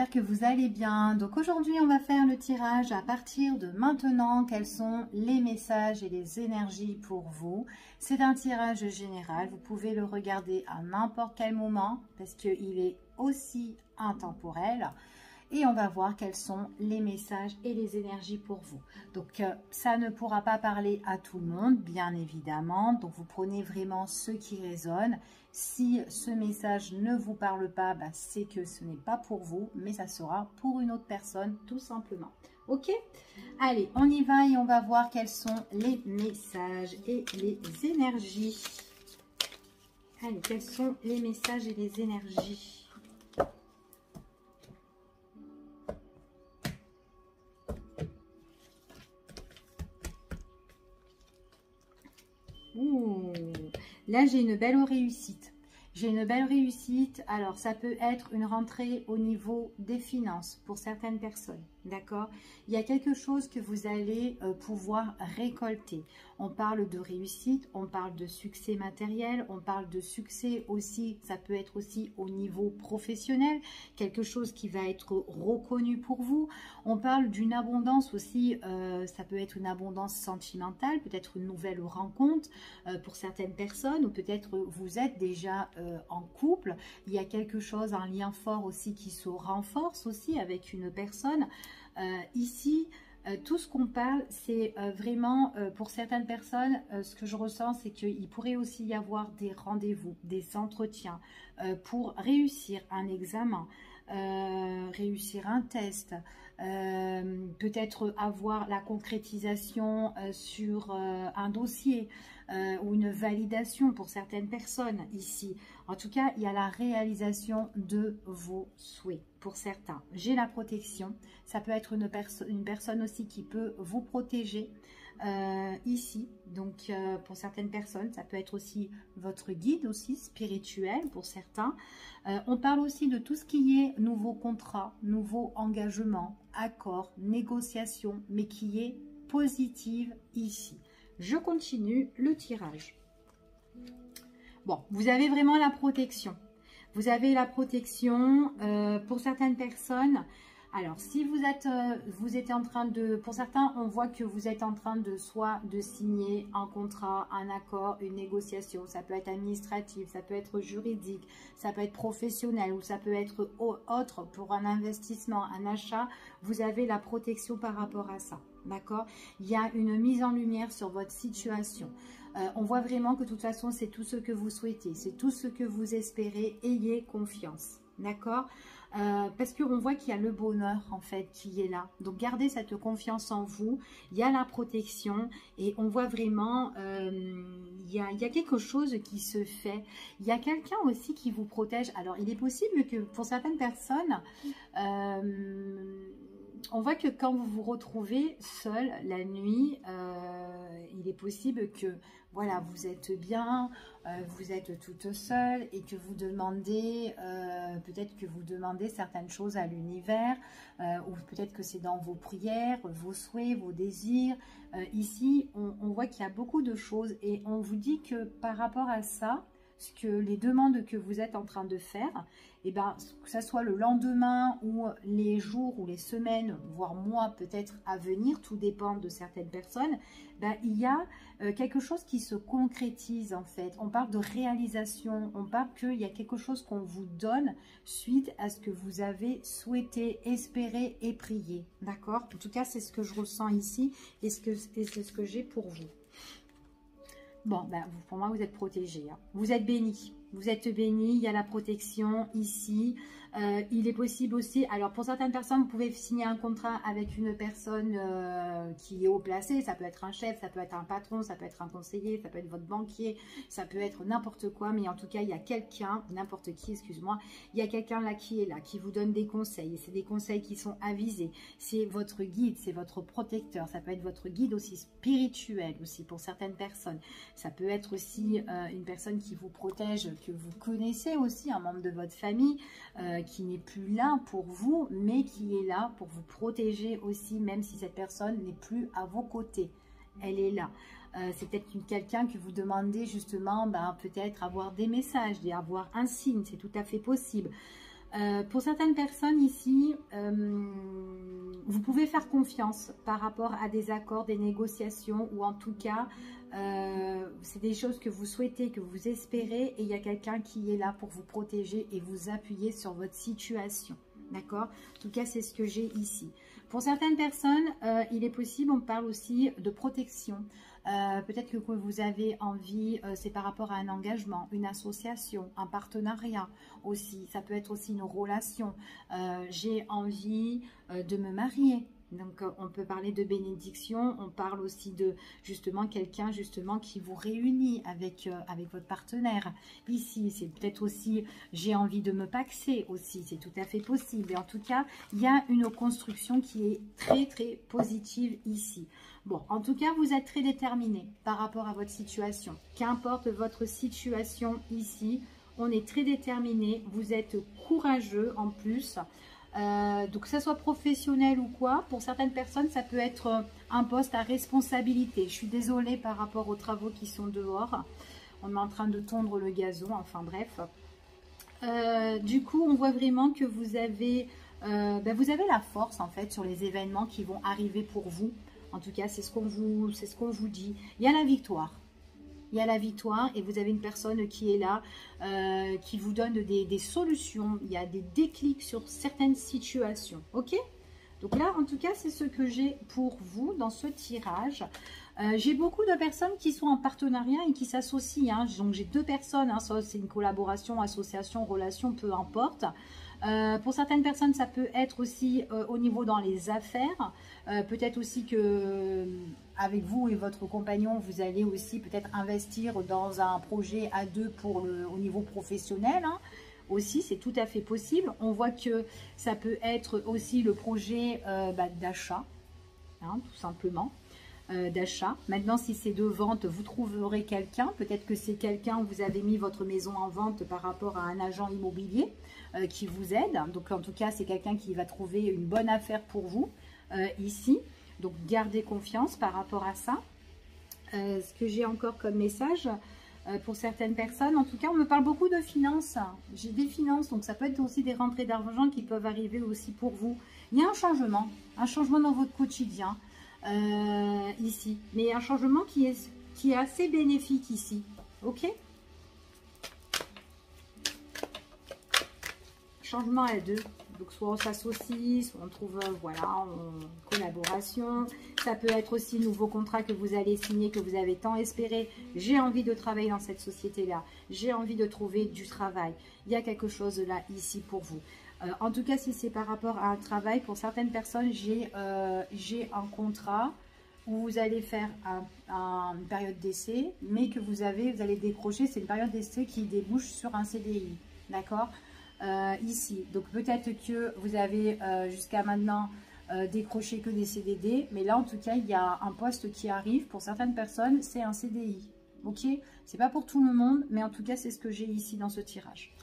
j'espère que vous allez bien. Donc aujourd'hui, on va faire le tirage à partir de maintenant. Quels sont les messages et les énergies pour vous? C'est un tirage général. Vous pouvez le regarder à n'importe quel moment parce qu'il est aussi intemporel. Et on va voir quels sont les messages et les énergies pour vous. Donc, ça ne pourra pas parler à tout le monde, bien évidemment. Donc, vous prenez vraiment ce qui résonne. Si ce message ne vous parle pas, bah, c'est que ce n'est pas pour vous, mais ça sera pour une autre personne, tout simplement. Ok? Allez, on y va et on va voir quels sont les messages et les énergies. Allez, quels sont les messages et les énergies? Ouh, là, j'ai une belle réussite. J'ai une belle réussite. Alors, ça peut être une rentrée au niveau des finances pour certaines personnes. D'accord? Il y a quelque chose que vous allez pouvoir récolter. On parle de réussite, on parle de succès matériel, on parle de succès aussi, ça peut être aussi au niveau professionnel, quelque chose qui va être reconnu pour vous. On parle d'une abondance aussi, ça peut être une abondance sentimentale, peut-être une nouvelle rencontre pour certaines personnes, ou peut-être vous êtes déjà en couple. Il y a quelque chose, un lien fort aussi qui se renforce aussi avec une personne. Ici, tout ce qu'on parle, c'est vraiment pour certaines personnes, ce que je ressens, c'est qu'il pourrait aussi y avoir des rendez-vous, des entretiens pour réussir un examen, réussir un test, peut-être avoir la concrétisation sur un dossier ou une validation pour certaines personnes ici. En tout cas, il y a la réalisation de vos souhaits pour certains. J'ai la protection. Ça peut être une personne aussi qui peut vous protéger ici. Donc, pour certaines personnes, ça peut être aussi votre guide aussi spirituel pour certains. On parle aussi de tout ce qui est nouveau contrat, nouveau engagement, accord, négociation, mais qui est positive ici. Je continue le tirage. Bon, vous avez vraiment la protection. Vous avez la protection pour certaines personnes. Alors, si vous êtes en train de... Pour certains, on voit que vous êtes en train de soit de signer un contrat, un accord, une négociation. Ça peut être administratif, ça peut être juridique, ça peut être professionnel ou ça peut être autre pour un investissement, un achat. Vous avez la protection par rapport à ça. D'accord? Il y a une mise en lumière sur votre situation. On voit vraiment que de toute façon, c'est tout ce que vous souhaitez. C'est tout ce que vous espérez. Ayez confiance. D'accord? Parce qu'on voit qu'il y a le bonheur en fait qui est là. Donc gardez cette confiance en vous. Il y a la protection et on voit vraiment il y a quelque chose qui se fait. Il y a quelqu'un aussi qui vous protège. Alors il est possible que pour certaines personnes on voit que quand vous vous retrouvez seul la nuit, il est possible que voilà, vous êtes bien, vous êtes toute seule et que vous demandez, peut-être que vous demandez certaines choses à l'univers, ou peut-être que c'est dans vos prières, vos souhaits, vos désirs. Ici, on voit qu'il y a beaucoup de choses et on vous dit que par rapport à ça, ce que les demandes que vous êtes en train de faire, et ben, que ce soit le lendemain ou les jours ou les semaines, voire mois peut-être à venir, tout dépend de certaines personnes, ben, il y a quelque chose qui se concrétise en fait. On parle de réalisation, on parle qu'il y a quelque chose qu'on vous donne suite à ce que vous avez souhaité, espéré et prié. D'accord? En tout cas, c'est ce que je ressens ici et c'est ce que j'ai pour vous. Bon, ben, pour moi, vous êtes protégés. Hein. Vous êtes bénis. Vous êtes bénis. Il y a la protection ici. Il est possible aussi... Alors, pour certaines personnes, vous pouvez signer un contrat avec une personne qui est haut placée. Ça peut être un chef, ça peut être un patron, ça peut être un conseiller, ça peut être votre banquier, ça peut être n'importe quoi. Mais en tout cas, il y a quelqu'un, n'importe qui, excuse-moi, il y a quelqu'un là, qui vous donne des conseils. Et c'est des conseils qui sont avisés. C'est votre guide, c'est votre protecteur. Ça peut être votre guide aussi spirituel aussi pour certaines personnes. Ça peut être aussi une personne qui vous protège, que vous connaissez aussi, un membre de votre famille qui n'est plus là pour vous, mais qui est là pour vous protéger aussi, même si cette personne n'est plus à vos côtés. Elle est là. C'est peut-être quelqu'un que vous demandez justement, ben, peut-être avoir des messages, avoir un signe, c'est tout à fait possible. Pour certaines personnes ici, vous pouvez faire confiance par rapport à des accords, des négociations, ou en tout cas, c'est des choses que vous souhaitez, que vous espérez, et il y a quelqu'un qui est là pour vous protéger et vous appuyer sur votre situation. D'accord? En tout cas, c'est ce que j'ai ici. Pour certaines personnes, il est possible, on parle aussi de protection. Peut-être que vous avez envie, c'est par rapport à un engagement, une association, un partenariat aussi. Ça peut être aussi une relation. J'ai envie de me marier. Donc, on peut parler de bénédiction. On parle aussi de justement quelqu'un justement qui vous réunit avec, avec votre partenaire. Ici, c'est peut-être aussi j'ai envie de me paxer aussi. C'est tout à fait possible. Et en tout cas, il y a une construction qui est très, très positive ici. Bon, en tout cas, vous êtes très déterminé par rapport à votre situation. Qu'importe votre situation ici, on est très déterminé. Vous êtes courageux en plus. Donc, que ce soit professionnel ou quoi, pour certaines personnes, ça peut être un poste à responsabilité. Je suis désolée par rapport aux travaux qui sont dehors. On est en train de tondre le gazon, enfin bref. Du coup, on voit vraiment que vous avez la force en fait sur les événements qui vont arriver pour vous. En tout cas, c'est ce qu'on vous dit. Il y a la victoire. Il y a la victoire et vous avez une personne qui est là, qui vous donne des solutions. Il y a des déclics sur certaines situations. Ok? Donc là, en tout cas, c'est ce que j'ai pour vous dans ce tirage. J'ai beaucoup de personnes qui sont en partenariat et qui s'associent. Hein. Donc, j'ai 2 personnes. Hein. Ça, c'est une collaboration, association, relation, peu importe. Pour certaines personnes, ça peut être aussi au niveau dans les affaires. Peut-être aussi que avec vous et votre compagnon, vous allez aussi peut-être investir dans un projet à 2 pour au niveau professionnel. Hein. Aussi, c'est tout à fait possible. On voit que ça peut être aussi le projet d'achat, hein, tout simplement. D'achat. Maintenant, si c'est de vente, vous trouverez quelqu'un. Peut-être que c'est quelqu'un, vous avez mis votre maison en vente par rapport à un agent immobilier qui vous aide. Donc, en tout cas, c'est quelqu'un qui va trouver une bonne affaire pour vous ici. Donc, gardez confiance par rapport à ça. Ce que j'ai encore comme message pour certaines personnes, en tout cas, on me parle beaucoup de finances. J'ai des finances, donc ça peut être aussi des rentrées d'argent qui peuvent arriver aussi pour vous. Il y a un changement dans votre quotidien. Ici, mais un changement qui est assez bénéfique ici, ok? Changement à 2, donc soit on s'associe, soit on trouve, voilà, en collaboration. Ça peut être aussi nouveau contrat que vous allez signer, que vous avez tant espéré. J'ai envie de travailler dans cette société-là, j'ai envie de trouver du travail. Il y a quelque chose là, ici pour vous. En tout cas, si c'est par rapport à un travail, pour certaines personnes, j'ai un contrat où vous allez faire une période d'essai, mais que vous allez décrocher, c'est une période d'essai qui débouche sur un CDI, d'accord? Ici, donc peut-être que vous avez jusqu'à maintenant décroché que des CDD, mais là, en tout cas, il y a un poste qui arrive. Pour certaines personnes, c'est un CDI, ok? C'est pas pour tout le monde, mais en tout cas, c'est ce que j'ai ici dans ce tirage.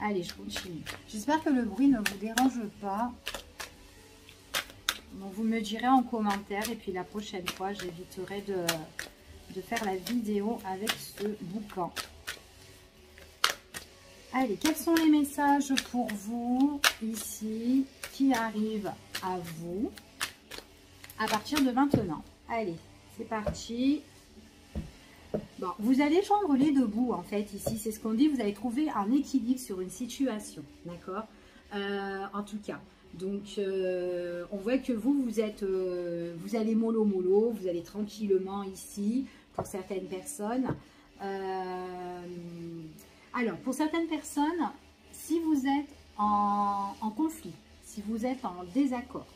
Allez, je continue. J'espère que le bruit ne vous dérange pas. Donc, vous me direz en commentaire. Et puis, la prochaine fois, j'éviterai de faire la vidéo avec ce boucan. Allez, quels sont les messages pour vous, ici, qui arrivent à vous à partir de maintenant? Allez, c'est parti. Bon, vous allez joindre les 2 bouts, en fait, ici, c'est ce qu'on dit, vous allez trouver un équilibre sur une situation, d'accord? En tout cas, donc, on voit que vous allez mollo, vous allez tranquillement ici, pour certaines personnes. Alors, pour certaines personnes, si vous êtes en conflit, si vous êtes en désaccord,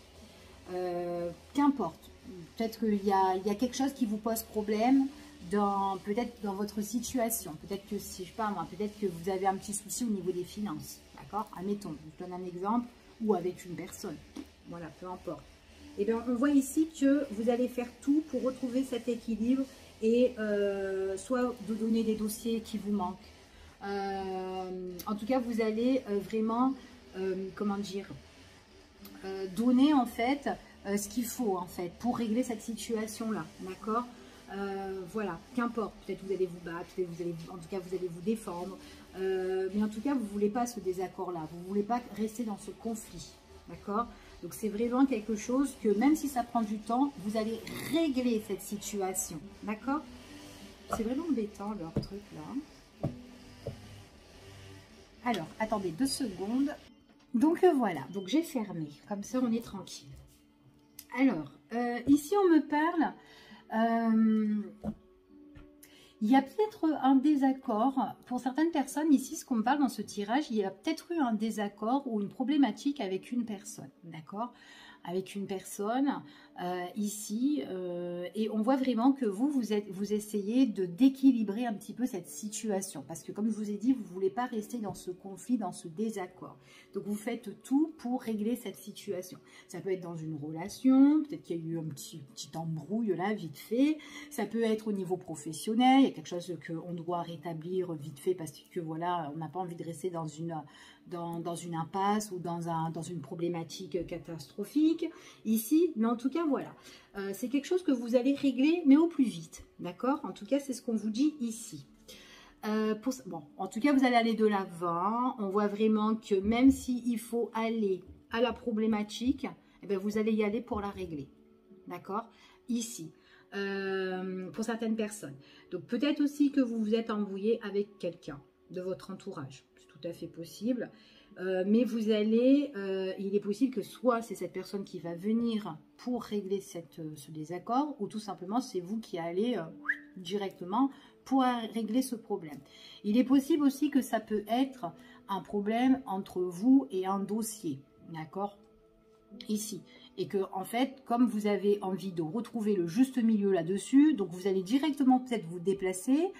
qu'importe, peut-être qu'il y a quelque chose qui vous pose problème, peut-être dans votre situation, peut-être que, si je parle moi, peut-être que vous avez un petit souci au niveau des finances, d'accord? Admettons, je donne un exemple, ou avec une personne, voilà, peu importe. Et bien, on voit ici que vous allez faire tout pour retrouver cet équilibre et soit de donner des dossiers qui vous manquent. En tout cas, vous allez vraiment, comment dire, donner en fait ce qu'il faut en fait pour régler cette situation-là, d'accord? Voilà, qu'importe, peut-être vous allez vous battre, en tout cas vous allez vous défendre, Mais en tout cas, vous ne voulez pas ce désaccord-là. Vous ne voulez pas rester dans ce conflit. D'accord? Donc, c'est vraiment quelque chose que, même si ça prend du temps, vous allez régler cette situation. D'accord? C'est vraiment embêtant, leur truc, là. Alors, attendez 2 secondes. Donc, voilà. Donc, j'ai fermé. Comme ça, on est tranquille. Alors, ici, on me parle... il y a peut-être un désaccord. Pour certaines personnes, ici, ce qu'on me parle dans ce tirage, il y a peut-être eu un désaccord ou une problématique avec une personne. D'accord? Avec une personne ici, et on voit vraiment que vous essayez d'équilibrer un petit peu cette situation, parce que comme je vous ai dit, vous ne voulez pas rester dans ce conflit, dans ce désaccord. Donc vous faites tout pour régler cette situation. Ça peut être dans une relation, peut-être qu'il y a eu un petit embrouille là, vite fait. Ça peut être au niveau professionnel, il y a quelque chose qu'on doit rétablir vite fait, parce que voilà, on n'a pas envie de rester dans une impasse ou dans une problématique catastrophique ici, mais en tout cas voilà, c'est quelque chose que vous allez régler mais au plus vite, d'accord? En tout cas c'est ce qu'on vous dit ici. Bon, en tout cas vous allez aller de l'avant. On voit vraiment que même s'il faut aller à la problématique, eh bien, vous allez y aller pour la régler, d'accord? Ici, pour certaines personnes. Donc peut-être aussi que vous vous êtes embrouillé avec quelqu'un de votre entourage, c'est tout à fait possible, mais vous allez, il est possible que soit c'est cette personne qui va venir pour régler ce désaccord, ou tout simplement c'est vous qui allez directement pour régler ce problème. Il est possible aussi que ça peut être un problème entre vous et un dossier, d'accord, ici. Et que en fait, comme vous avez envie de retrouver le juste milieu là-dessus, donc vous allez directement peut-être vous déplacer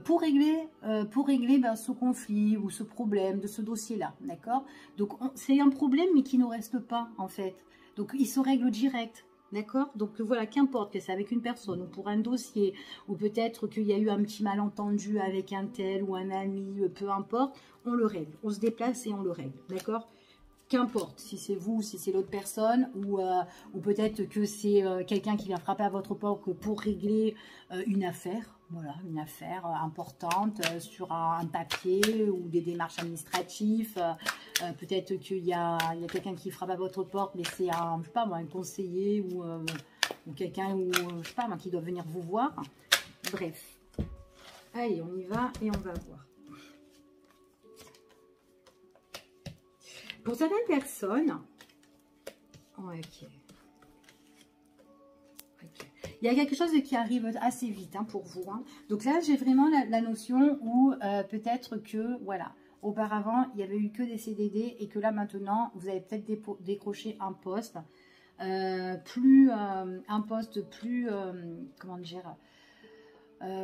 pour régler ce conflit ou ce problème de ce dossier-là, d'accord? Donc c'est un problème mais qui ne reste pas en fait. Donc il se règle direct. D'accord? Donc voilà, qu'importe que c'est avec une personne ou pour un dossier, ou peut-être qu'il y a eu un petit malentendu avec un tel ou un ami, peu importe, on le règle. On se déplace et on le règle. D'accord? Qu'importe, si c'est vous, si c'est l'autre personne, ou peut-être que c'est quelqu'un qui vient frapper à votre porte pour régler une affaire, voilà, une affaire importante sur un papier ou des démarches administratives. Peut-être qu'il y a quelqu'un qui frappe à votre porte, mais c'est je sais pas moi, un conseiller ou quelqu'un je sais pas moi, qui doit venir vous voir. Bref, allez, on y va et on va voir. Pour certaines personnes, ok. Il y a quelque chose qui arrive assez vite hein, pour vous. Hein. Donc là, j'ai vraiment la notion où peut-être que, voilà, auparavant, il n'y avait eu que des CDD et que là, maintenant, vous avez peut-être décroché un poste, comment dire,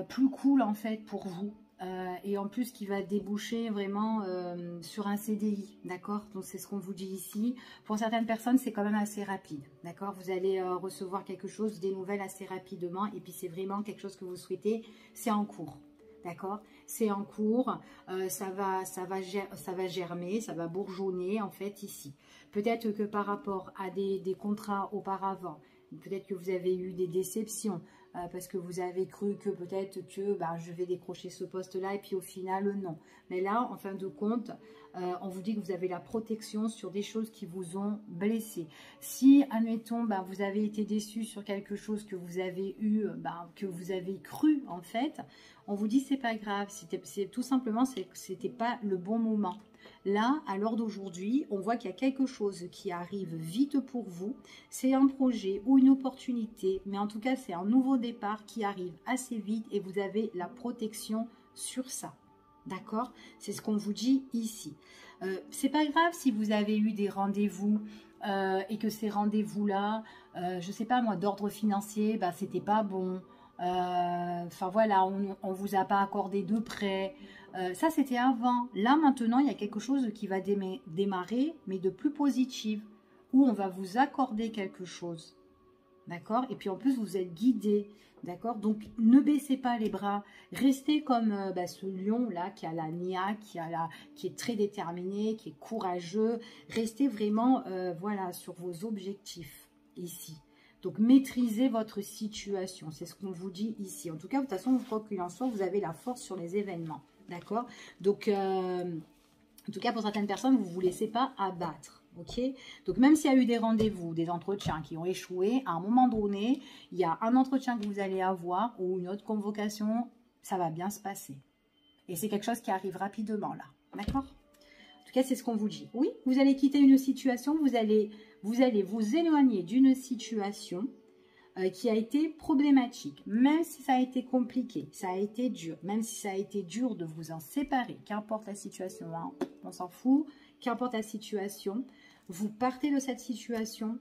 plus cool en fait pour vous. Et en plus qui va déboucher vraiment sur un CDI, d'accord? Donc c'est ce qu'on vous dit ici. Pour certaines personnes, c'est quand même assez rapide, d'accord? Vous allez recevoir quelque chose, des nouvelles assez rapidement, et puis c'est vraiment quelque chose que vous souhaitez, c'est en cours, d'accord? C'est en cours, ça va germer, ça va bourgeonner en fait ici. Peut-être que par rapport à des contrats auparavant, peut-être que vous avez eu des déceptions, parce que vous avez cru que peut-être que je vais décrocher ce poste-là et puis au final, non. Mais là, en fin de compte, on vous dit que vous avez la protection sur des choses qui vous ont blessé. Si, admettons, vous avez été déçu sur quelque chose que vous avez eu, que vous avez cru en fait, on vous dit c'est pas grave, tout simplement, c'était pas le bon moment. Là, à l'heure d'aujourd'hui, on voit qu'il y a quelque chose qui arrive vite pour vous. C'est un projet ou une opportunité, mais en tout cas, c'est un nouveau départ qui arrive assez vite et vous avez la protection sur ça. D'accord? C'est ce qu'on vous dit ici. C'est pas grave si vous avez eu des rendez-vous et que ces rendez-vous-là, je sais pas moi, d'ordre financier, c'était pas bon. Enfin voilà, on vous a pas accordé de prêt. Ça c'était avant. Là maintenant il y a quelque chose qui va démarrer, mais de plus positif, où on va vous accorder quelque chose, d'accord? Et puis en plus vous êtes guidé, d'accord? Donc ne baissez pas les bras, restez comme ce lion là qui a la niaque, qui est très déterminé, qui est courageux. Restez vraiment voilà sur vos objectifs ici. Donc, maîtrisez votre situation. C'est ce qu'on vous dit ici. En tout cas, de toute façon, quoi qu'il en soit, vous avez la force sur les événements. D'accord? Donc, en tout cas, pour certaines personnes, vous ne vous laissez pas abattre. Ok? Donc, même s'il y a eu des rendez-vous, des entretiens qui ont échoué, à un moment donné, il y a un entretien que vous allez avoir ou une autre convocation, ça va bien se passer. Et c'est quelque chose qui arrive rapidement là. D'accord? En tout cas, c'est ce qu'on vous dit. Oui, vous allez quitter une situation, vous allez vous éloigner d'une situation qui a été problématique, même si ça a été compliqué, ça a été dur, même si ça a été dur de vous en séparer, qu'importe la situation, hein, on s'en fout, qu'importe la situation, vous partez de cette situation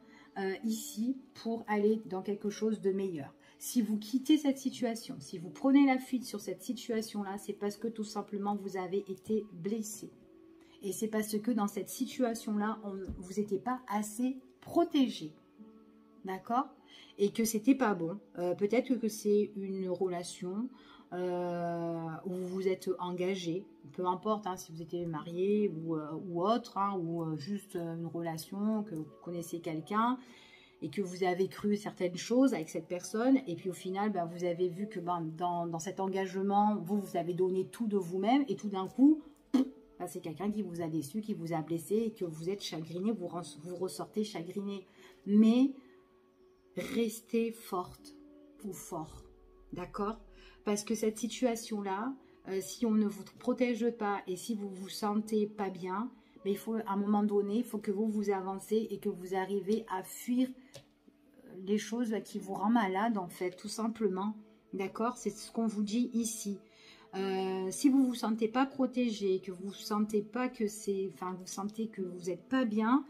ici pour aller dans quelque chose de meilleur. Si vous quittez cette situation, si vous prenez la fuite sur cette situation-là, c'est parce que tout simplement vous avez été blessé. Et c'est parce que dans cette situation-là, vous n'étiez pas assez protégé. D'accord? Et que c'était pas bon. Peut-être que c'est une relation où vous vous êtes engagé. Peu importe hein, si vous étiez marié ou autre, hein, ou juste une relation, que vous connaissez quelqu'un et que vous avez cru certaines choses avec cette personne. Et puis au final, bah, vous avez vu que dans cet engagement, vous avez donné tout de vous-même. Et tout d'un coup, c'est quelqu'un qui vous a déçu, qui vous a blessé et que vous êtes chagriné, vous ressortez chagriné. Mais restez forte ou fort, d'accord? Parce que cette situation-là, si on ne vous protège pas et si vous vous sentez pas bien, mais il faut, à un moment donné, il faut que vous avancez et que vous arrivez à fuir les choses qui vous rendent malade, en fait, tout simplement, d'accord? C'est ce qu'on vous dit ici. Si vous vous sentez pas protégé, que vous sentez pas que vous sentez que vous n'êtes pas bien,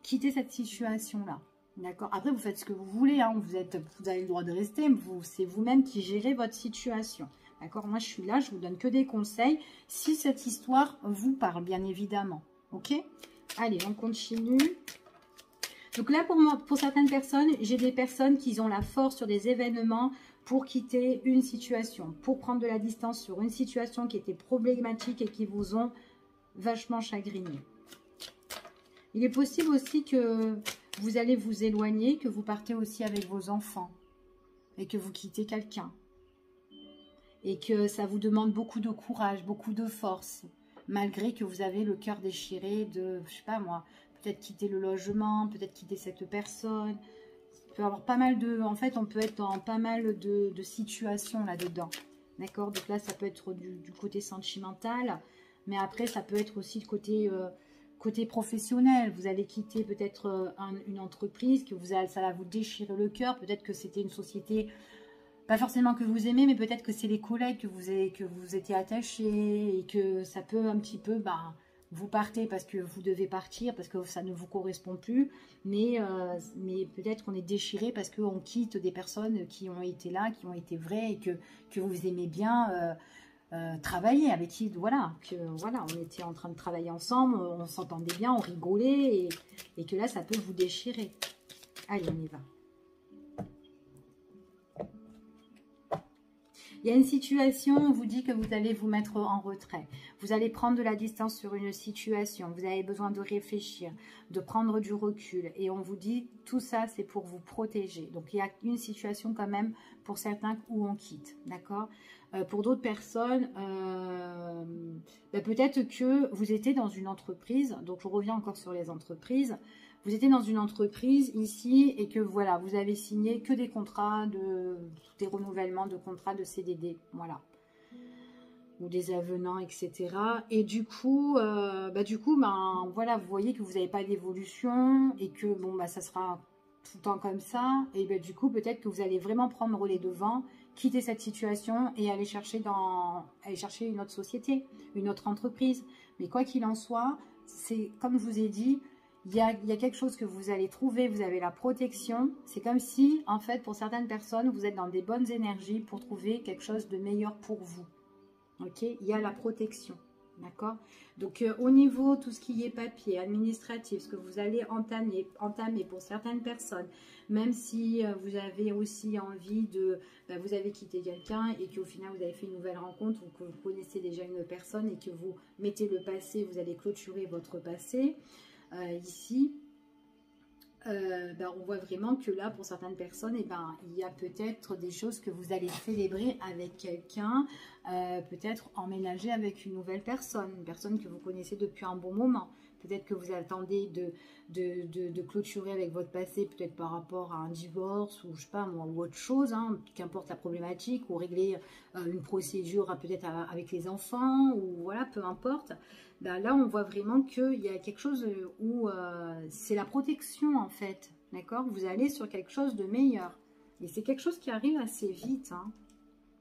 quittez cette situation-là. D'accord? Après, vous faites ce que vous voulez. Hein, vous avez le droit de rester. C'est vous-même qui gérez votre situation. D'accord? Moi, je suis là. Je vous donne que des conseils. Si cette histoire vous parle, bien évidemment. Ok? Allez, on continue. Donc là, pour certaines personnes, j'ai des personnes qui ont la force sur des événements pour quitter une situation, pour prendre de la distance sur une situation qui était problématique et qui vous ont vachement chagriné. Il est possible aussi que vous allez vous éloigner, que vous partez aussi avec vos enfants et que vous quittez quelqu'un. Et que ça vous demande beaucoup de courage, beaucoup de force, malgré que vous avez le cœur déchiré de, je sais pas moi, peut-être quitter le logement, peut-être quitter cette personne. Il peut y avoir pas mal de... En fait, on peut être dans pas mal de situations là-dedans. D'accord? Donc là, ça peut être du côté sentimental, mais après, ça peut être aussi le côté... côté professionnel, vous allez quitter peut-être une entreprise, ça va vous déchirer le cœur, peut-être que c'était une société, pas forcément que vous aimez, mais peut-être que c'est les collègues que vous étiez attachés, et que ça peut un petit peu, vous partez parce que vous devez partir, parce que ça ne vous correspond plus, mais peut-être qu'on est déchiré parce qu'on quitte des personnes qui ont été là, qui ont été vraies, et que vous aimez bien... travailler avec qui, voilà, on était en train de travailler ensemble, on s'entendait bien, on rigolait, et que là, ça peut vous déchirer. Allez, on y va. Il y a une situation, on vous dit que vous allez vous mettre en retrait. Vous allez prendre de la distance sur une situation. Vous avez besoin de réfléchir, de prendre du recul. Et on vous dit, tout ça, c'est pour vous protéger. Donc, il y a une situation quand même pour certains où on quitte. D'accord? Pour d'autres personnes, peut-être que vous étiez dans une entreprise. Donc, je reviens encore sur les entreprises. Vous étiez dans une entreprise ici et que voilà, vous avez signé que des contrats, des renouvellements de contrats de CDD, voilà, ou des avenants, etc. Et du coup, voilà, vous voyez que vous n'avez pas d'évolution et que bon, ça sera tout le temps comme ça. Et du coup, peut-être que vous allez vraiment prendre les devants, quitter cette situation et aller chercher une autre société, une autre entreprise. Mais quoi qu'il en soit, c'est comme je vous ai dit. Il y a quelque chose que vous allez trouver, vous avez la protection. C'est comme si, en fait, pour certaines personnes, vous êtes dans des bonnes énergies pour trouver quelque chose de meilleur pour vous. Ok? Il y a la protection. D'accord? Donc, au niveau, tout ce qui est papier, administratif, ce que vous allez entamer pour certaines personnes, même si vous avez aussi envie de... vous avez quitté quelqu'un et qu'au final, vous avez fait une nouvelle rencontre ou que vous connaissez déjà une personne et que vous mettez le passé, vous allez clôturer votre passé. Ici, on voit vraiment que là, pour certaines personnes, il y a peut-être des choses que vous allez célébrer avec quelqu'un, peut-être emménager avec une nouvelle personne, une personne que vous connaissez depuis un bon moment. Peut-être que vous attendez de clôturer avec votre passé, peut-être par rapport à un divorce ou je sais pas moi, ou autre chose, hein, qu'importe la problématique, ou régler une procédure peut-être avec les enfants, ou voilà, peu importe. Là, on voit vraiment qu'il y a quelque chose où c'est la protection en fait, d'accord? Vous allez sur quelque chose de meilleur. Et c'est quelque chose qui arrive assez vite, hein,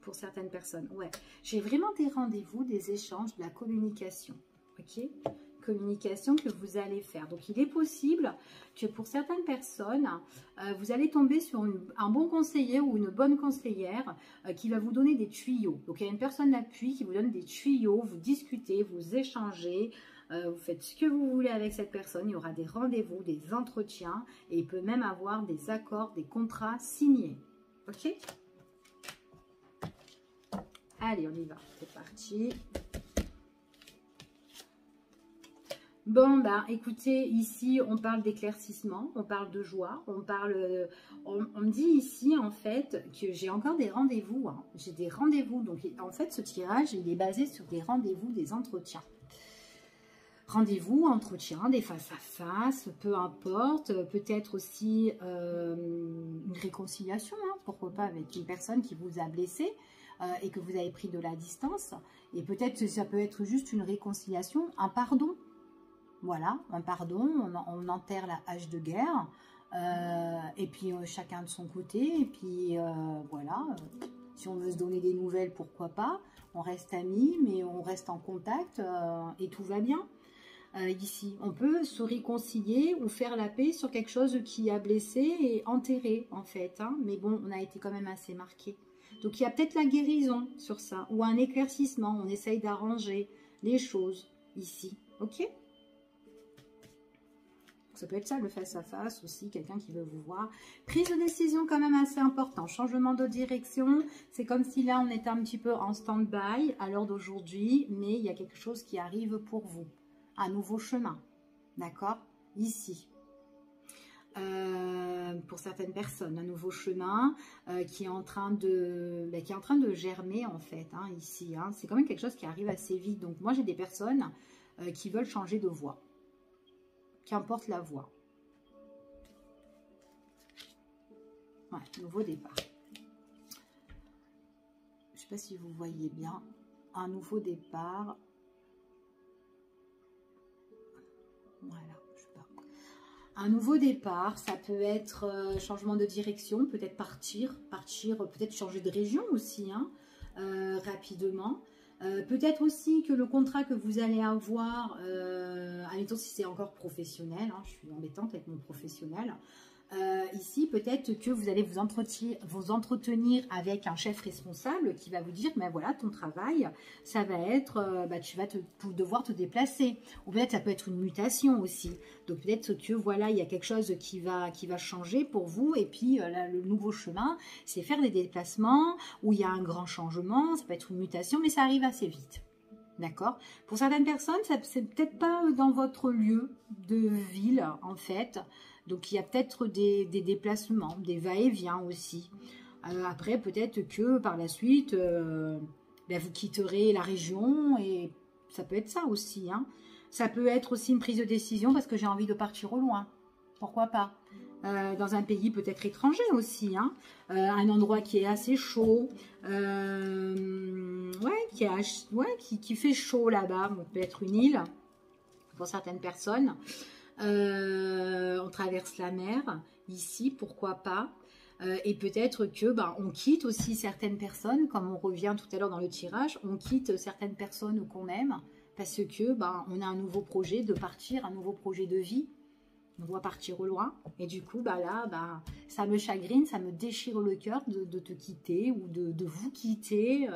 pour certaines personnes. Ouais, j'ai vraiment des rendez-vous, des échanges, de la communication, ok? Communication que vous allez faire. Donc, il est possible que pour certaines personnes, vous allez tomber sur un bon conseiller ou une bonne conseillère qui va vous donner des tuyaux. Donc, il y a une personne d'appui qui vous donne des tuyaux, vous discutez, vous échangez, vous faites ce que vous voulez avec cette personne. Il y aura des rendez-vous, des entretiens et il peut même avoir des accords, des contrats signés. Ok? Allez, on y va. C'est parti. Bon, écoutez, ici, on parle d'éclaircissement, on parle de joie, on me dit ici, en fait, que j'ai encore des rendez-vous, hein. J'ai des rendez-vous, donc en fait, ce tirage, il est basé sur des rendez-vous, des entretiens. Rendez-vous, entretiens, des face-à-face, peu importe, peut-être aussi une réconciliation, hein, pourquoi pas, avec une personne qui vous a blessé et que vous avez pris de la distance, et peut-être que ça peut être juste une réconciliation, un pardon. Voilà, un pardon, on enterre la hache de guerre, et puis chacun de son côté, et puis voilà, si on veut se donner des nouvelles, pourquoi pas, on reste amis, mais on reste en contact, et tout va bien. Ici, on peut se réconcilier ou faire la paix sur quelque chose qui a blessé et enterré, en fait, hein, mais bon, on a été quand même assez marqué. Donc, il y a peut-être la guérison sur ça, ou un éclaircissement, on essaye d'arranger les choses, ici, ok ? Ça peut être ça, le face-à-face aussi, quelqu'un qui veut vous voir. Prise de décision quand même assez important. Changement de direction. C'est comme si là, on était un petit peu en stand-by à l'heure d'aujourd'hui. Mais il y a quelque chose qui arrive pour vous. Un nouveau chemin. D'accord? Ici. Pour certaines personnes, un nouveau chemin qui est en train de germer en fait, hein, ici. Hein. C'est quand même quelque chose qui arrive assez vite. Donc moi, j'ai des personnes qui veulent changer de voie. Qu'importe la voie. Ouais, nouveau départ. Je ne sais pas si vous voyez bien. Un nouveau départ. Voilà, je sais pas. Un nouveau départ, ça peut être changement de direction, peut-être partir, peut-être changer de région aussi, hein, rapidement. Peut-être aussi que le contrat que vous allez avoir, admettons si c'est encore professionnel, hein, je suis embêtante avec mon professionnel, ici peut-être que vous allez vous entretenir avec un chef responsable qui va vous dire, mais voilà, ton travail, ça va être, tu vas devoir te déplacer, ou peut-être ça peut être une mutation aussi, donc peut-être que voilà, il y a quelque chose qui va changer pour vous, et puis là, le nouveau chemin, c'est faire des déplacements, où il y a un grand changement, ça peut être une mutation, mais ça arrive assez vite. D'accord? Pour certaines personnes, c'est peut-être pas dans votre lieu de ville, en fait. Donc, il y a peut-être des déplacements, des va-et-vient aussi. Après, peut-être que par la suite, vous quitterez la région et ça peut être ça aussi. Hein. Ça peut être aussi une prise de décision parce que j'ai envie de partir au loin. Pourquoi pas? Dans un pays peut-être étranger aussi, hein, un endroit qui est assez chaud, qui fait chaud là-bas, peut-être une île pour certaines personnes, on traverse la mer, ici, pourquoi pas, et peut-être que on quitte aussi certaines personnes, comme on revient tout à l'heure dans le tirage, on quitte certaines personnes qu'on aime, parce que on a un nouveau projet de partir, un nouveau projet de vie. On doit partir au loin. Et du coup, ça me chagrine, ça me déchire le cœur de te quitter ou de vous quitter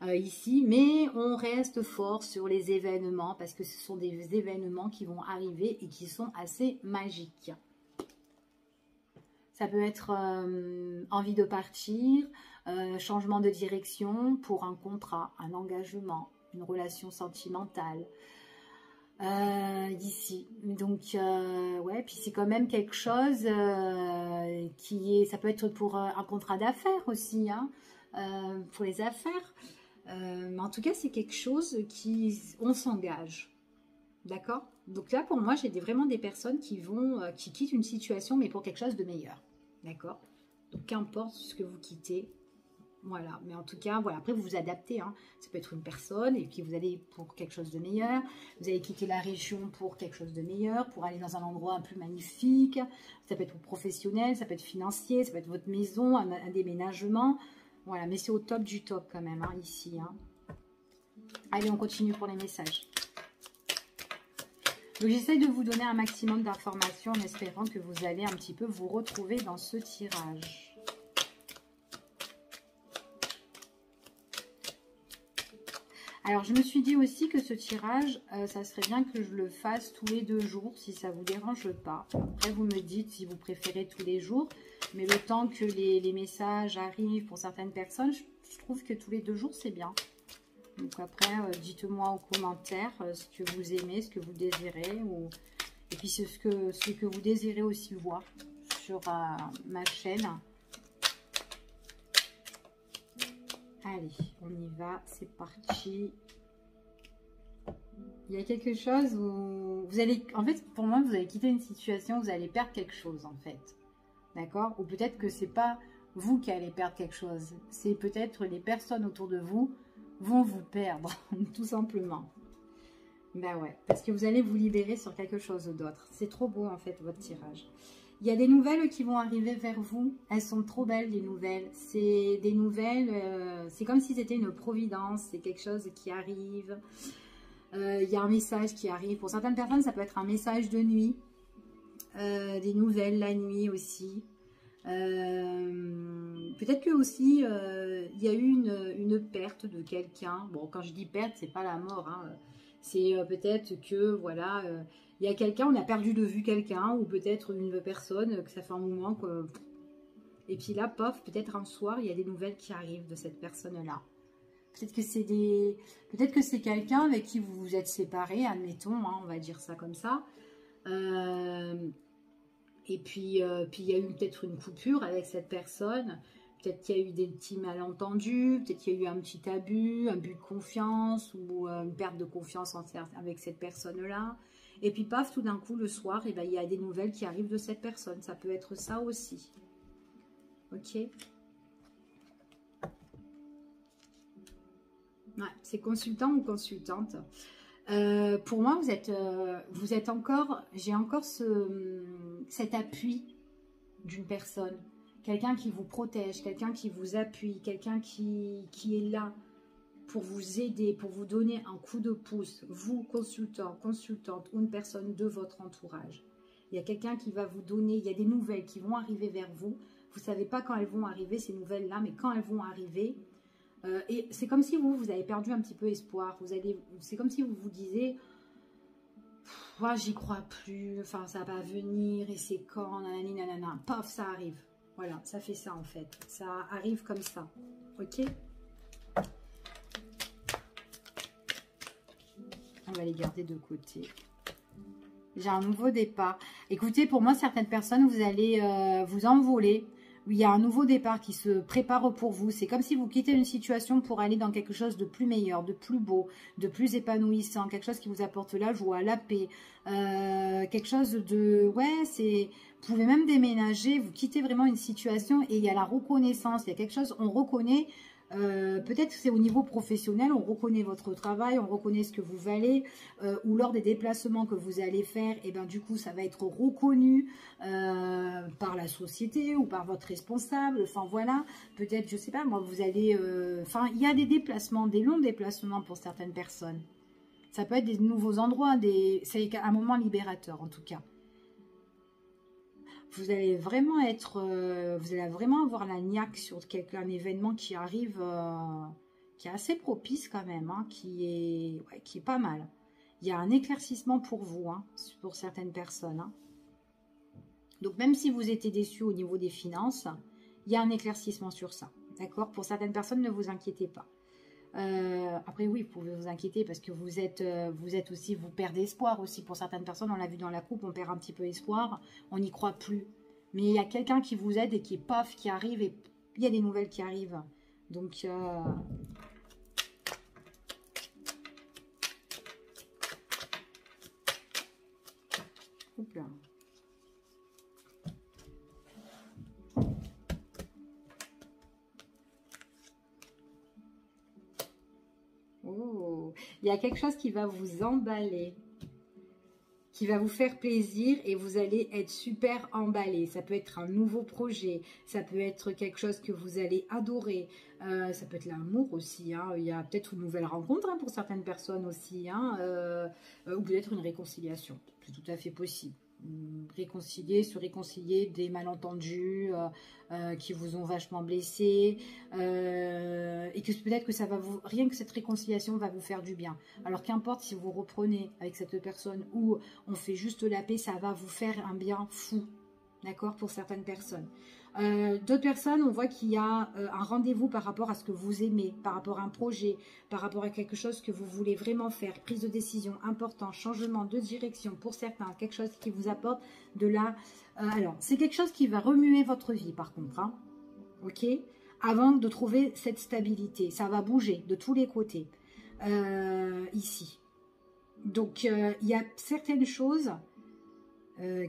ici. Mais on reste fort sur les événements parce que ce sont des événements qui vont arriver et qui sont assez magiques. Ça peut être envie de partir, changement de direction pour un contrat, un engagement, une relation sentimentale. d'ici. Donc, ouais, puis c'est quand même quelque chose qui est... Ça peut être pour un contrat d'affaires aussi, hein, pour les affaires. Mais en tout cas, c'est quelque chose qui... On s'engage. D'accord? Donc là, pour moi, j'ai vraiment des personnes qui vont... qui quittent une situation, mais pour quelque chose de meilleur. D'accord? Donc, qu'importe ce que vous quittez, voilà, mais en tout cas, voilà, après vous vous adaptez, hein. Ça peut être une personne et puis vous allez pour quelque chose de meilleur, vous allez quitter la région pour quelque chose de meilleur, pour aller dans un endroit un plus magnifique, ça peut être professionnel, ça peut être financier, ça peut être votre maison, un déménagement, voilà, mais c'est au top du top quand même, hein, ici, hein. Allez, on continue pour les messages. Donc j'essaie de vous donner un maximum d'informations en espérant que vous allez un petit peu vous retrouver dans ce tirage. Alors, je me suis dit aussi que ce tirage, ça serait bien que je le fasse tous les 2 jours, si ça ne vous dérange pas. Après, vous me dites si vous préférez tous les jours. Mais le temps que les messages arrivent pour certaines personnes, je trouve que tous les 2 jours, c'est bien. Donc après, dites-moi en commentaire ce que vous aimez, ce que vous désirez. Et puis, ce que vous désirez aussi voir sur ma chaîne. Allez, on y va, c'est parti. Il y a quelque chose où vous allez... En fait, pour moi, vous allez quitter une situation, vous allez perdre quelque chose, en fait. D'accord? Ou peut-être que c'est pas vous qui allez perdre quelque chose. C'est peut-être les personnes autour de vous vont vous perdre, tout simplement. Ben ouais, parce que vous allez vous libérer sur quelque chose d'autre. C'est trop beau, en fait, votre tirage. Il y a des nouvelles qui vont arriver vers vous. Elles sont trop belles, les nouvelles. C'est des nouvelles, c'est comme si c'était une providence. C'est quelque chose qui arrive. Il y a un message qui arrive. Pour certaines personnes, ça peut être un message de nuit. Des nouvelles la nuit aussi. Peut-être que aussi, il y a eu une perte de quelqu'un. Bon, quand je dis perte, c'est pas la mort, hein. C'est peut-être que, voilà... il y a quelqu'un, on a perdu de vue quelqu'un, ou peut-être une personne, que ça fait un moment que... Et puis là, pof, peut-être un soir, il y a des nouvelles qui arrivent de cette personne-là. Peut-être que c'est peut-être que c'est quelqu'un avec qui vous vous êtes séparés, admettons, hein, on va dire ça comme ça. Et puis il y a eu peut-être une coupure avec cette personne. Peut-être qu'il y a eu des petits malentendus, peut-être qu'il y a eu un petit abus, un but de confiance ou une perte de confiance avec cette personne-là. Et puis paf, tout d'un coup, le soir, eh ben, il y a des nouvelles qui arrivent de cette personne. Ça peut être ça aussi. Ok? Ouais, c'est consultant ou consultante. Pour moi, vous êtes encore... J'ai encore cet appui d'une personne. Quelqu'un qui vous protège, quelqu'un qui vous appuie, quelqu'un qui est là pour vous aider, pour vous donner un coup de pouce, vous, consultant, consultante, ou une personne de votre entourage. Il y a quelqu'un qui va vous donner, il y a des nouvelles qui vont arriver vers vous. Vous ne savez pas quand elles vont arriver, ces nouvelles-là, mais quand elles vont arriver, et c'est comme si vous avez perdu un petit peu espoir. C'est comme si vous vous disiez, ouais, j'y crois plus, enfin, ça va venir, et c'est quand, nanani, nanana, paf, ça arrive. Voilà, ça fait ça en fait. Ça arrive comme ça. Ok? On va les garder de côté. J'ai un nouveau départ. Écoutez, pour moi, certaines personnes, vous allez vous envoler. Il y a un nouveau départ qui se prépare pour vous. C'est comme si vous quittez une situation pour aller dans quelque chose de plus meilleur, de plus beau, de plus épanouissant. Quelque chose qui vous apporte la joie, la paix. Quelque chose de... Ouais, c'est... Vous pouvez même déménager, vous quittez vraiment une situation et il y a la reconnaissance. Il y a quelque chose, on reconnaît... peut-être que c'est au niveau professionnel, on reconnaît votre travail, on reconnaît ce que vous valez, ou lors des déplacements que vous allez faire, et ben du coup ça va être reconnu par la société ou par votre responsable, enfin voilà, peut-être, je sais pas, moi vous allez, enfin il y a des déplacements, des longs déplacements pour certaines personnes, ça peut être des nouveaux endroits, c'est un moment libérateur en tout cas. Vous allez vraiment être, vous allez vraiment avoir la niaque sur un événement qui arrive, qui est assez propice quand même, hein, qui est pas mal. Il y a un éclaircissement pour vous, hein, pour certaines personnes. Hein. Donc même si vous étiez déçu au niveau des finances, il y a un éclaircissement sur ça. D'accord? Pour certaines personnes, ne vous inquiétez pas. Après oui, vous pouvez vous inquiéter parce que vous êtes aussi, vous perdez espoir aussi. Pour certaines personnes, on l'a vu dans la coupe, on perd un petit peu espoir, on n'y croit plus. Mais il y a quelqu'un qui vous aide et qui, paf, qui arrive et il y a des nouvelles qui arrivent. Donc, oups là. Oh, il y a quelque chose qui va vous emballer, qui va vous faire plaisir et vous allez être super emballé. Ça peut être un nouveau projet, ça peut être quelque chose que vous allez adorer, ça peut être l'amour aussi, hein. Il y a peut-être une nouvelle rencontre hein, pour certaines personnes aussi, hein, ou peut-être une réconciliation, c'est tout à fait possible. Se réconcilier des malentendus qui vous ont vachement blessé et que peut-être que ça va vous, rien que cette réconciliation va vous faire du bien. Alors qu'importe si vous reprenez avec cette personne ou on fait juste la paix, ça va vous faire un bien fou, d'accord, pour certaines personnes. D'autres personnes, on voit qu'il y a un rendez-vous par rapport à ce que vous aimez, par rapport à un projet, par rapport à quelque chose que vous voulez vraiment faire, prise de décision important, changement de direction pour certains, quelque chose qui vous apporte de la... alors, c'est quelque chose qui va remuer votre vie par contre, hein, ok, avant de trouver cette stabilité. Ça va bouger de tous les côtés, ici. Donc, il y a certaines choses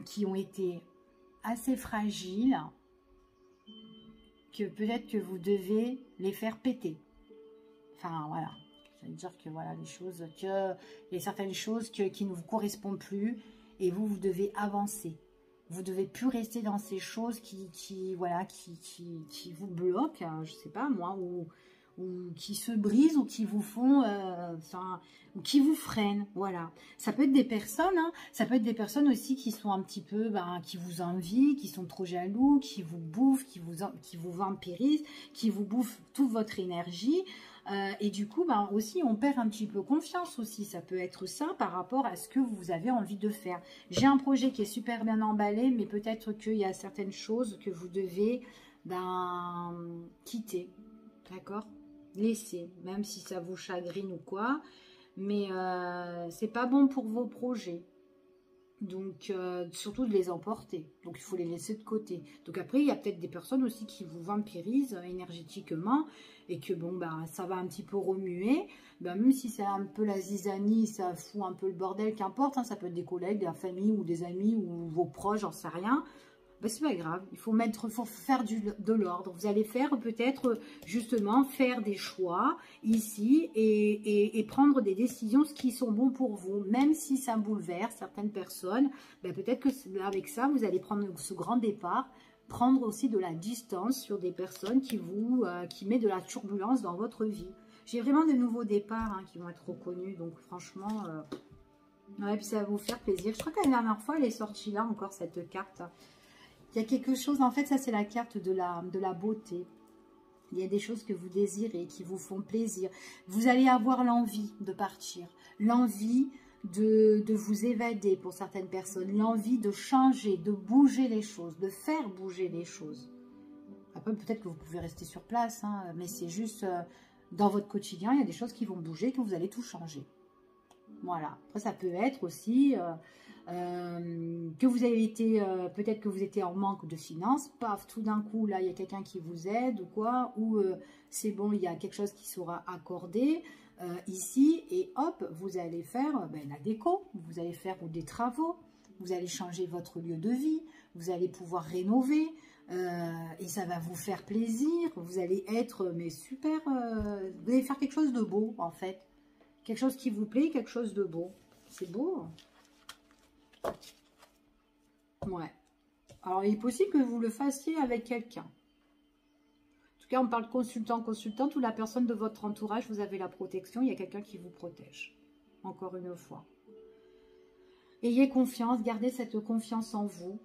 qui ont été assez fragiles, que peut-être que vous devez les faire péter. Enfin, voilà. Ça veut dire que, voilà, les choses, il y a certaines choses qui ne vous correspondent plus et vous devez avancer. Vous ne devez plus rester dans ces choses qui vous bloquent, hein, je ne sais pas moi, ou qui se brisent ou qui vous font, ou qui vous freinent, voilà. Ça peut être des personnes, hein, ça peut être des personnes aussi qui sont un petit peu, qui vous envient, qui sont trop jaloux, qui vous bouffent, qui vous vampirisent, qui vous bouffent toute votre énergie. Et du coup, aussi, on perd un petit peu confiance aussi. Ça peut être ça par rapport à ce que vous avez envie de faire. J'ai un projet qui est super bien emballé, mais peut-être qu'il y a certaines choses que vous devez quitter, d'accord, laisser, même si ça vous chagrine ou quoi. Mais c'est pas bon pour vos projets. Donc, surtout de les emporter. Donc, il faut les laisser de côté. Donc, après, il y a peut-être des personnes aussi qui vous vampirisent énergétiquement et que, bon, ça va un petit peu remuer. Même si c'est un peu la zizanie, ça fout un peu le bordel, qu'importe. Hein, ça peut être des collègues, de la famille ou des amis ou vos proches, j'en sais rien. C'est pas grave, il faut faire de l'ordre. Vous allez faire peut-être justement faire des choix ici et prendre des décisions qui sont bons pour vous, même si ça bouleverse certaines personnes. Peut-être que avec ça, vous allez prendre ce grand départ, prendre aussi de la distance sur des personnes qui mettent de la turbulence dans votre vie. J'ai vraiment de nouveaux départs qui vont être reconnus, donc franchement, ouais, puis ça va vous faire plaisir. Je crois que la dernière fois, elle est sortie là encore, cette carte. Il y a quelque chose, en fait, ça c'est la carte de la beauté. Il y a des choses que vous désirez, qui vous font plaisir. Vous allez avoir l'envie de partir, l'envie de vous évader pour certaines personnes, l'envie de changer, de bouger les choses, de faire bouger les choses. Après, peut-être que vous pouvez rester sur place, hein, mais c'est juste, dans votre quotidien, il y a des choses qui vont bouger, que vous allez tout changer. Voilà. Après, ça peut être aussi... que vous avez été, peut-être que vous étiez en manque de finances, paf, tout d'un coup, là, il y a quelqu'un qui vous aide ou quoi, ou c'est bon, il y a quelque chose qui sera accordé ici, et hop, vous allez faire la déco, vous allez faire des travaux, vous allez changer votre lieu de vie, vous allez pouvoir rénover, et ça va vous faire plaisir, vous allez être, mais super, vous allez faire quelque chose de beau, en fait, quelque chose qui vous plaît, quelque chose de beau, c'est beau. Ouais. Alors, il est possible que vous le fassiez avec quelqu'un. En tout cas, on parle consultante ou la personne de votre entourage, vous avez la protection, il y a quelqu'un qui vous protège. Encore une fois. Ayez confiance, gardez cette confiance en vous.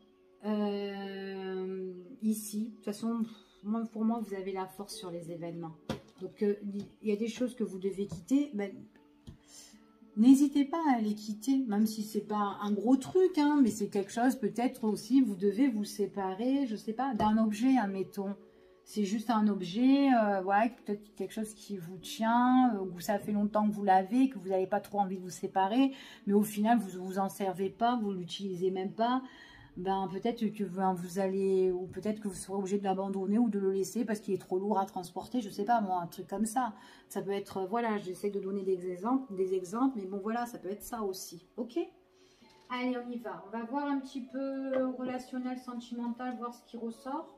Ici, de toute façon, pour moi, vous avez la force sur les événements. Donc, il y a des choses que vous devez quitter, n'hésitez pas à les quitter, même si c'est pas un gros truc, hein, mais c'est quelque chose, peut-être aussi, vous devez vous séparer, je sais pas, d'un objet, admettons. c'est juste un objet, voilà, peut-être quelque chose qui vous tient, ou ça fait longtemps que vous l'avez, que vous n'avez pas trop envie de vous séparer, mais au final, vous vous en servez pas, vous l'utilisez même pas. Ben, peut-être que vous allez, ou peut-être que vous serez obligé de l'abandonner ou de le laisser parce qu'il est trop lourd à transporter, je sais pas moi, un truc comme ça. Ça peut être, voilà, j'essaie de donner des exemples, mais bon voilà, ça peut être ça aussi, ok? Allez, on y va. On va voir un petit peu relationnel, sentimental, voir ce qui ressort.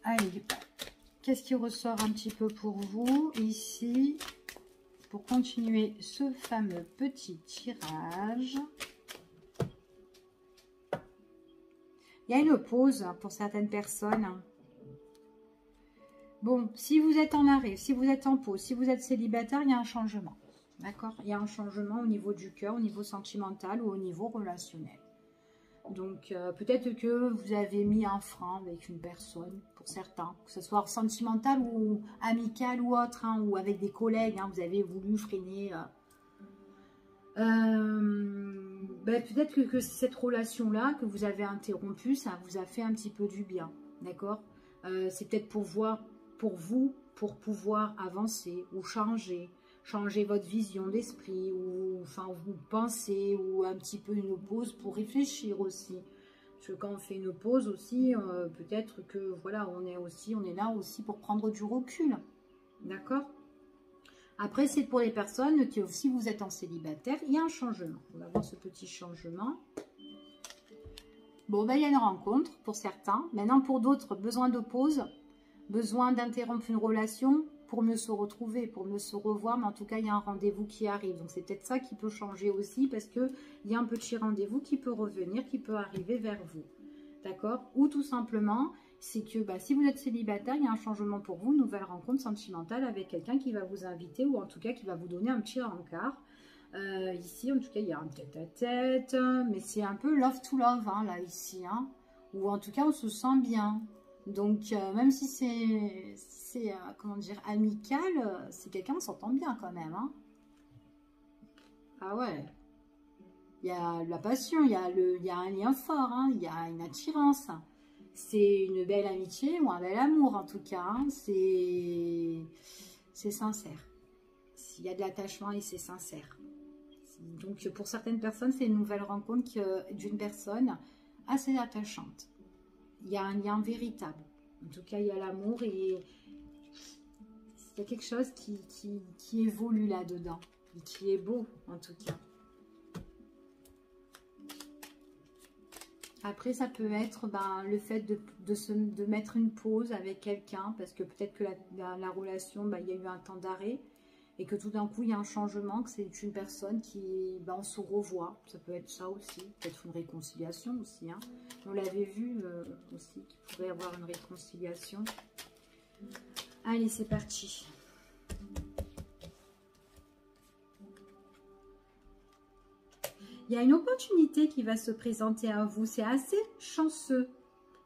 Allez, qu'est-ce qui ressort un petit peu pour vous ici, pour continuer ce fameux petit tirage? Il y a une pause pour certaines personnes. Bon, si vous êtes en arrêt, si vous êtes en pause, si vous êtes célibataire, il y a un changement. D'accord? Il y a un changement au niveau du cœur, au niveau sentimental ou au niveau relationnel. Donc, peut-être que vous avez mis un frein avec une personne, pour certains, que ce soit sentimental ou amical ou autre, hein, ou avec des collègues, hein, vous avez voulu freiner... ben, peut-être que cette relation-là que vous avez interrompue, ça vous a fait un petit peu du bien, d'accord? C'est peut-être pour vous, pour pouvoir avancer ou changer votre vision d'esprit, ou enfin vous pensez, ou un petit peu une pause pour réfléchir aussi. Parce que quand on fait une pause aussi, peut-être que voilà, on est là aussi pour prendre du recul, d'accord? Après, c'est pour les personnes qui, si vous êtes en célibataire, il y a un changement. On va voir ce petit changement. Bon, ben, il y a une rencontre pour certains. Maintenant, pour d'autres, besoin de pause, besoin d'interrompre une relation pour mieux se retrouver, pour mieux se revoir. Mais en tout cas, il y a un rendez-vous qui arrive. Donc, c'est peut-être ça qui peut changer aussi parce qu'il y a un petit rendez-vous qui peut revenir, qui peut arriver vers vous. D'accord? Ou tout simplement... c'est que bah, si vous êtes célibataire, il y a un changement pour vous, une nouvelle rencontre sentimentale avec quelqu'un qui va vous inviter ou en tout cas qui va vous donner un petit rencard. Ici, en tout cas, il y a un tête-à-tête, mais c'est un peu love to love, hein, là, ici. Hein, ou en tout cas, on se sent bien. Donc, même si c'est comment dire, amical, c'est quelqu'un, on s'entend bien quand même. Hein. Ah ouais. Il y a de la passion, il y a un lien fort, hein, il y a une attirance. C'est une belle amitié ou un bel amour en tout cas. Hein. C'est sincère. Il y a de l'attachement et c'est sincère. Donc pour certaines personnes, c'est une nouvelle rencontre d'une personne assez attachante. Il y a un lien véritable. En tout cas, il y a l'amour et il y a quelque chose qui évolue là-dedans. Et qui est beau en tout cas. Après, ça peut être le fait de mettre une pause avec quelqu'un, parce que peut-être que la relation, il y a eu un temps d'arrêt, et que tout d'un coup, il y a un changement, que c'est une personne qui, on se revoit. Ça peut être ça aussi, peut-être une réconciliation aussi. Hein. On l'avait vu aussi, qu'il pourrait y avoir une réconciliation. Allez, c'est parti. Il y a une opportunité qui va se présenter à vous. C'est assez chanceux.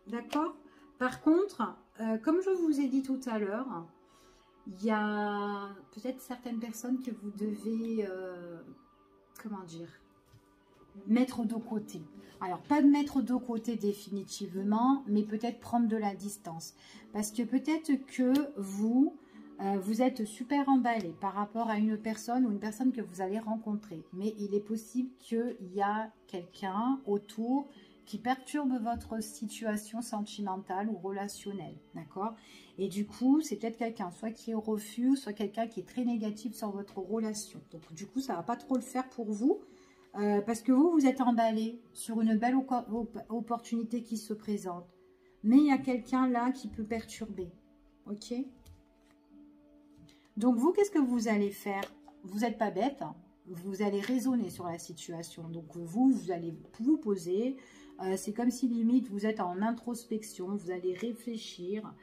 D'accord? Par contre, comme je vous ai dit tout à l'heure, il y a peut-être certaines personnes que vous devez, comment dire, mettre de côté. Alors, pas de mettre de côté définitivement, mais peut-être prendre de la distance. Parce que peut-être que vous êtes super emballé par rapport à une personne ou une personne que vous allez rencontrer. Mais il est possible qu'il y a quelqu'un autour qui perturbe votre situation sentimentale ou relationnelle. D'accord? Et du coup, c'est peut-être quelqu'un, soit qui est au refus, soit quelqu'un qui est très négatif sur votre relation. Donc, du coup, ça ne va pas trop le faire pour vous. Parce que vous êtes emballé sur une belle opportunité qui se présente. Mais il y a quelqu'un là qui peut perturber. Ok? Donc, vous, qu'est-ce que vous allez faire? Vous n'êtes pas bête, hein. Vous allez raisonner sur la situation. Donc, vous allez vous poser. C'est comme si, limite, vous êtes en introspection. Vous allez réfléchir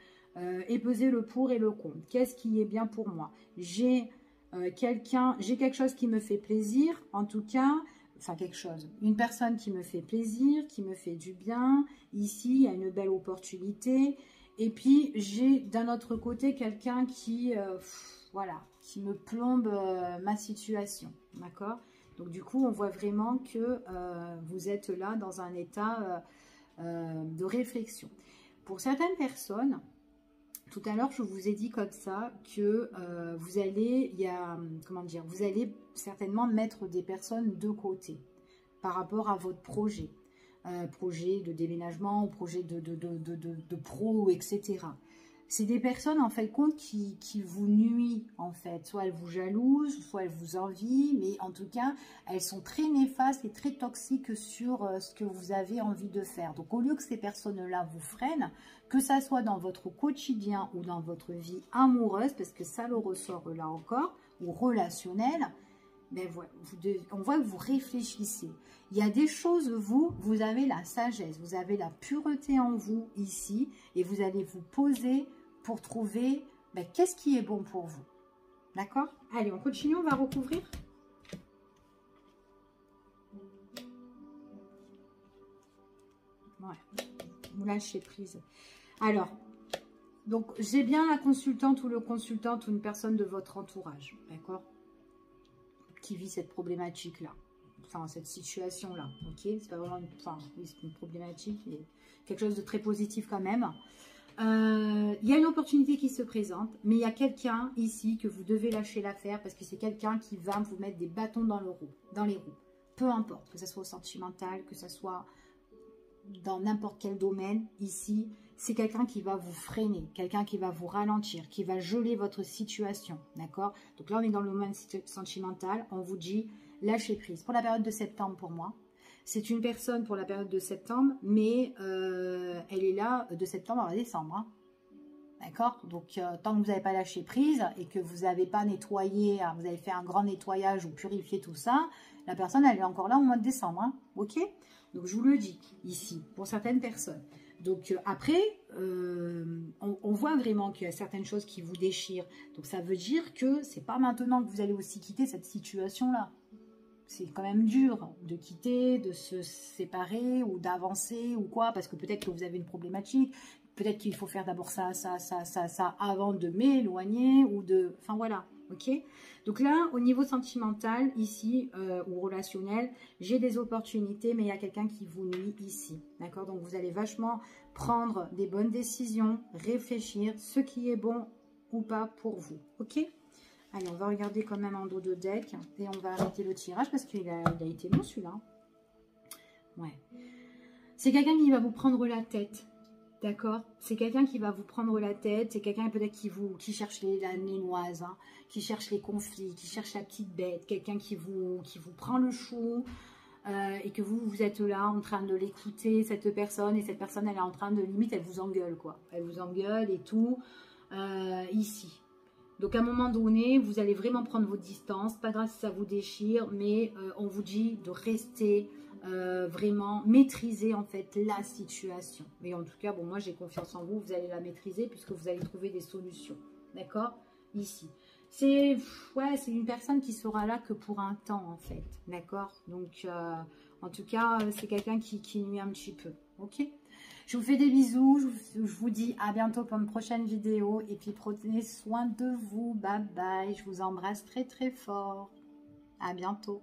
et peser le pour et le contre. Qu'est-ce qui est bien pour moi? J'ai quelque chose qui me fait plaisir, en tout cas, enfin quelque chose, une personne qui me fait plaisir, qui me fait du bien. Ici, il y a une belle opportunité. Et puis, j'ai d'un autre côté quelqu'un qui... voilà, qui me plombe ma situation, d'accord? Donc, du coup, on voit vraiment que vous êtes là dans un état de réflexion. Pour certaines personnes, tout à l'heure, je vous ai dit comme ça que vous allez, vous allez certainement mettre des personnes de côté par rapport à votre projet. Projet de déménagement ou projet de pro, etc. C'est des personnes, en fait, compte qui vous nuisent, en fait. Soit elles vous jalousent, soit elles vous envient, mais en tout cas, elles sont très néfastes et très toxiques sur ce que vous avez envie de faire. Donc, au lieu que ces personnes-là vous freinent, que ça soit dans votre quotidien ou dans votre vie amoureuse, parce que ça le ressort là encore, ou relationnel, ben voilà, on voit que vous réfléchissez. Il y a des choses, vous avez la sagesse, vous avez la pureté en vous ici, et vous allez vous poser pour trouver qu'est-ce qui est bon pour vous. D'accord? Allez, on continue, on va recouvrir. Ouais, vous lâchez prise. Alors, donc j'ai bien la consultante ou le consultant ou une personne de votre entourage, d'accord, qui vit cette problématique-là, enfin cette situation-là, ok? C'est pas vraiment une problématique, mais quelque chose de très positif quand même. Il y a une opportunité qui se présente, mais il y a quelqu'un ici que vous devez lâcher l'affaire parce que c'est quelqu'un qui va vous mettre des bâtons dans les roues. Peu importe, que ce soit sentimental, que ce soit dans n'importe quel domaine, ici, c'est quelqu'un qui va vous freiner, quelqu'un qui va vous ralentir, qui va geler votre situation, d'accord? Donc là, on est dans le domaine sentimental, on vous dit lâcher prise. Pour la période de septembre, pour moi, c'est une personne pour la période de septembre, mais elle est là de septembre à décembre, hein. D'accord? Donc, tant que vous n'avez pas lâché prise et que vous n'avez pas nettoyé, vous avez fait un grand nettoyage ou purifié tout ça, la personne, elle est encore là au mois de décembre, hein. Ok? Donc, je vous le dis ici, pour certaines personnes. Donc, après, on voit vraiment qu'il y a certaines choses qui vous déchirent. Donc, ça veut dire que c'est pas maintenant que vous allez aussi quitter cette situation-là. C'est quand même dur de quitter, de se séparer ou d'avancer ou quoi, parce que peut-être que vous avez une problématique, peut-être qu'il faut faire d'abord ça avant de m'éloigner ou de... Enfin voilà, ok? Donc là, au niveau sentimental, ici, ou relationnel, j'ai des opportunités, mais il y a quelqu'un qui vous nuit ici, d'accord? Donc vous allez vachement prendre des bonnes décisions, réfléchir, ce qui est bon ou pas pour vous, ok? Allez, on va regarder quand même en dos de deck et on va arrêter le tirage parce qu'il a été long celui-là. Ouais. C'est quelqu'un qui va vous prendre la tête, d'accord? C'est quelqu'un qui va vous prendre la tête, c'est quelqu'un peut-être qui cherche la noise, hein, qui cherche les conflits, qui cherche la petite bête, quelqu'un qui vous prend le chou et que vous êtes là en train de l'écouter, cette personne, et cette personne, elle est en train de, limite, elle vous engueule, quoi. Elle vous engueule et tout, ici. Donc, à un moment donné, vous allez vraiment prendre vos distances. Pas grave si ça vous déchire, mais on vous dit de rester vraiment maîtriser, en fait, la situation. Mais en tout cas, bon, moi, j'ai confiance en vous. Vous allez la maîtriser puisque vous allez trouver des solutions. D'accord? Ici. C'est une personne qui sera là que pour un temps, en fait. D'accord? Donc, en tout cas, c'est quelqu'un qui nuit un petit peu. Ok? Je vous fais des bisous, je vous dis à bientôt pour une prochaine vidéo et puis prenez soin de vous, bye bye, je vous embrasse très très fort, à bientôt.